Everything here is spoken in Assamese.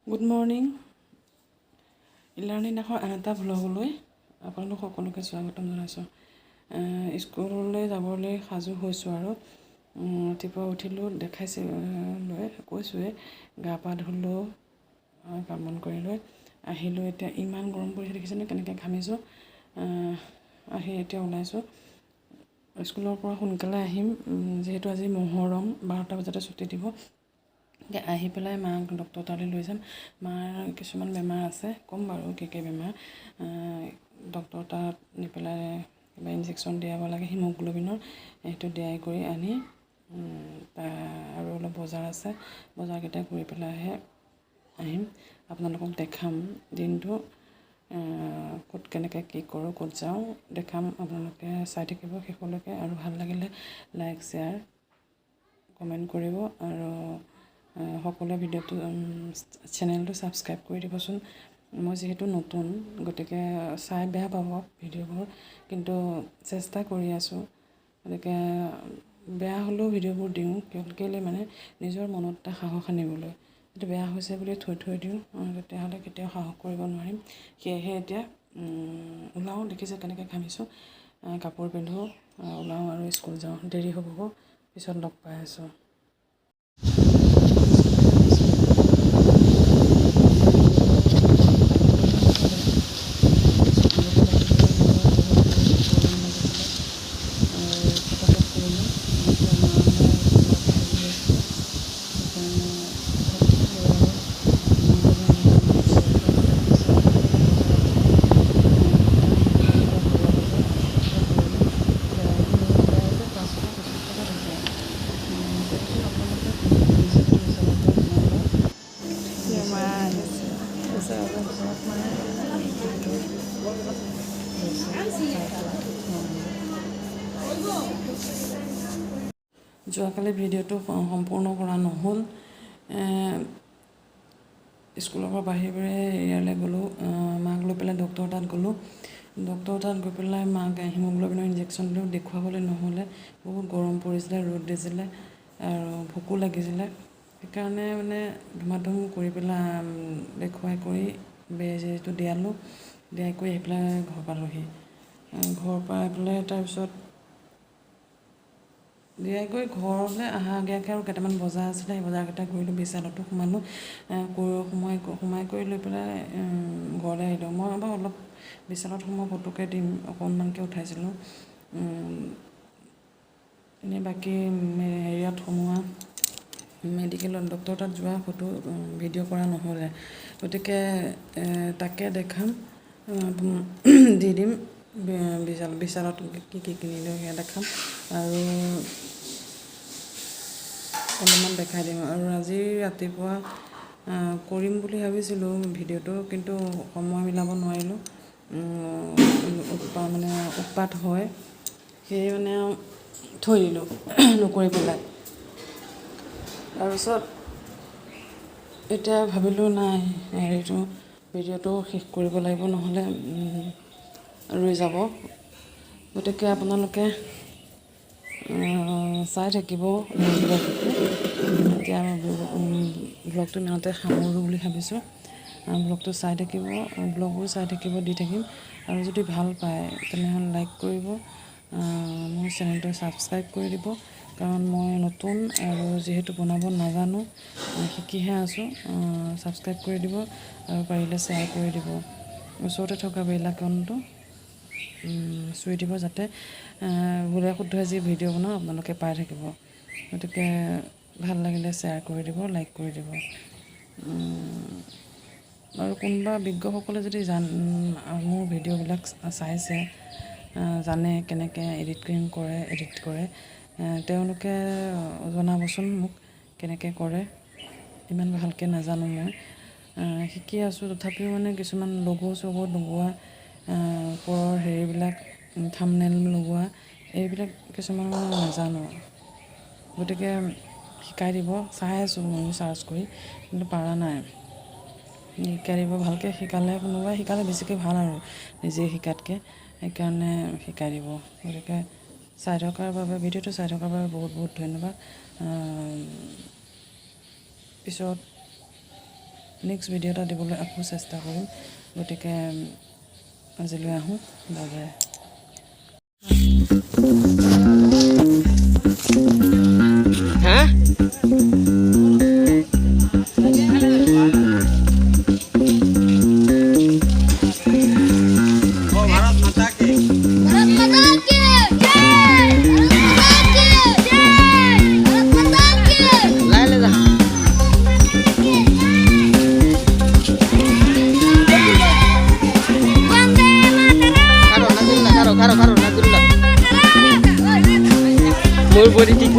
গুড মৰ্ণিং ইলাৰ্ণিং দেশৰ আন এটা ভ্লগলৈ আপোনালোক সকলোকে স্বাগতম জনাইছোঁ। স্কুললৈ যাবলৈ সাজু হৈছোঁ আৰু ৰাতিপুৱা উঠিলোঁ, লৈ কৈছোঁৱে, গা পা ধুলোঁ, কাম বন কৰি লৈ আহিলোঁ। এতিয়া ইমান গৰম পৰিছে দেখিছেনে, কেনেকৈ ঘামিছোঁ। আহি এতিয়া ওলাইছোঁ। স্কুলৰ পৰা সোনকালে আহিম, যিহেতু আজি মহৰম, 12টা বজাতে ছুটি দিব। আহি পেলাই মাক ডক্টৰ তালৈ লৈ যাম। মাৰ কিছুমান বেমাৰ আছে, ক'ম বাৰু কি বেমাৰ। ডক্টৰ তাত নি পেলাই কিবা ইনজেকশ্যন দিয়াব লাগে হিমগ্ল'বিনৰ, সেইটো দিয়াই কৰি আনি আৰু অলপ বজাৰ আছে, বজাৰকেইটা কৰি পেলাইহে আহিম। আপোনালোকক দেখাম দিনটো ক'ত কেনেকৈ কি কৰোঁ, ক'ত যাওঁ দেখাম। আপোনালোকে চাই থাকিব শেষলৈকে, আৰু ভাল লাগিলে লাইক শ্বেয়াৰ কমেণ্ট কৰিব, আৰু সকলোৱে ভিডিঅ'টো চেনেলটো ছাবস্ক্ৰাইব কৰি দিবচোন। মই যিহেতু নতুন, গতিকে চাই বেয়া পাব ভিডিঅ'বোৰ, কিন্তু চেষ্টা কৰি আছোঁ। গতিকে বেয়া হ'লেও ভিডিঅ'বোৰ দিওঁ, কেলৈ মানে নিজৰ মনত এটা সাহস আনিবলৈ। যদি বেয়া হৈছে বুলি থৈ দিওঁ, তেতিয়াহ'লে কেতিয়াও সাহস কৰিব নোৱাৰিম। সেয়েহে এতিয়া ওলাওঁ, দেখিছে কেনেকৈ ঘামিছোঁ। কাপোৰ পিন্ধোঁ, ওলাওঁ আৰু স্কুল যাওঁ। দেৰি হ'ব, পিছত লগ পাই আছোঁ। যোৱাকালি ভিডিঅ'টো সম্পূৰ্ণ কৰা নহ'ল। স্কুলৰ পৰা বাহিৰে ইয়ালৈ গ'লোঁ, মাক লৈ পেলাই ডক্টৰ তাত গ'লোঁ। ডক্টৰ তাত গৈ পেলাই মাক হিমগ্ল'বিনৰ ইনজেকশ্যন দিলোঁ, দেখুৱাবলৈ নহ'লে। বহুত গৰম পৰিছিলে, ৰ'দ দিছিলে আৰু ভোকো লাগিছিলে। সেইকাৰণে মানে ধুমাধুম কৰি পেলাই দেখুৱাই কৰি বেজীটো দিয়ালোঁ, দিয়াই কৰি আহি পেলাই ঘৰ পালোঁহি। ঘৰ পাই পেলাই তাৰপিছত দিয়াই কৰি ঘৰলৈ অহা আগেয়ে আৰু কেইটামান বজাৰ আছিলে, সেই বজাৰকেইটা কৰিলোঁ। বিশালতো সোমালোঁ, সোমাই কৰি লৈ পেলাই ঘৰলৈ আহিলোঁ। মই বাৰু অলপ বিশালত সোমাই ফটোকে দিম, অকণমানকৈ উঠাইছিলোঁ। এনেই বাকী হেৰিয়াত সোমোৱা, মেডিকেলত ডক্টৰ তাত যোৱা ফটো ভিডিঅ' কৰা নহ'লে, গতিকে তাকে দেখাম, দি দিম। বিশালত কি কিনিলোঁ সেয়া দেখাম, আৰু অলপমান দেখাই দিম। আৰু আজি ৰাতিপুৱা কৰিম বুলি ভাবিছিলোঁ ভিডিঅ'টো, কিন্তু সময় মিলাব নোৱাৰিলোঁ। উৎপাত হয়, সেয়ে মানে থৈ দিলোঁ নকৰি পেলাই। তাৰপিছত এতিয়া ভাবিলোঁ নাই, ভিডিঅ'টো শেষ কৰিব লাগিব, নহ'লে ৰৈ যাব। গতিকে আপোনালোকে চাই থাকিব এতিয়া ব্লগটো ইমানতে সামৰোঁ বুলি ভাবিছোঁ। ব্লগটো চাই থাকিব, ব্লগবোৰ চাই থাকিব, দি থাকিম। আৰু যদি ভাল পায় তেনেহ'লে লাইক কৰিব, মোৰ চেনেলটো ছাবস্ক্ৰাইব কৰি দিব। কাৰণ মই নতুন, আৰু যিহেতু বনাব নাজানো, শিকিহে আছোঁ। ছাবস্ক্ৰাইব কৰি দিব, আৰু পাৰিলে শ্বেয়াৰ কৰি দিব। ওচৰতে থকা বেল আইকনটো চুই দিব, যাতে ভুলে শুদ্ধই যি ভিডিঅ' বনাওঁ আপোনালোকে পাই থাকিব। গতিকে ভাল লাগিলে শ্বেয়াৰ কৰি দিব, লাইক কৰি দিব। আৰু কোনোবা বিজ্ঞসকলে যদি মোৰ ভিডিঅ'বিলাক চাইছে, জানে কেনেকৈ এডিট কৰে, তেওঁলোকে জনাবচোন মোক কেনেকৈ কৰে। ইমান ভালকৈ নাজানো মই, শিকি আছোঁ। তথাপিও মানে কিছুমান লগো লগোৱা, ওপৰৰ হেৰিবিলাক থাম্বনেইল লগোৱা, এইবিলাক কিছুমান নাজানো। গতিকে শিকাই দিব, চাই আছোঁ ময়ো চাৰ্চ কৰি, কিন্তু পৰা নাই। শিকাই দিব, ভালকৈ শিকালে, কোনোবাই শিকালে বেছিকৈ ভাল আৰু নিজে শিকাতকৈ, সেইকাৰণে শিকাই দিব। গতিকে ভিডিঅ'টো চাই থকাৰ বাবে বহুত বহুত ধন্যবাদ। পিছত নেক্সট ভিডিঅ' এটা দিবলৈ আকৌ চেষ্টা কৰিম গতিকে আজিলৈ আহোঁ বাই বাই Body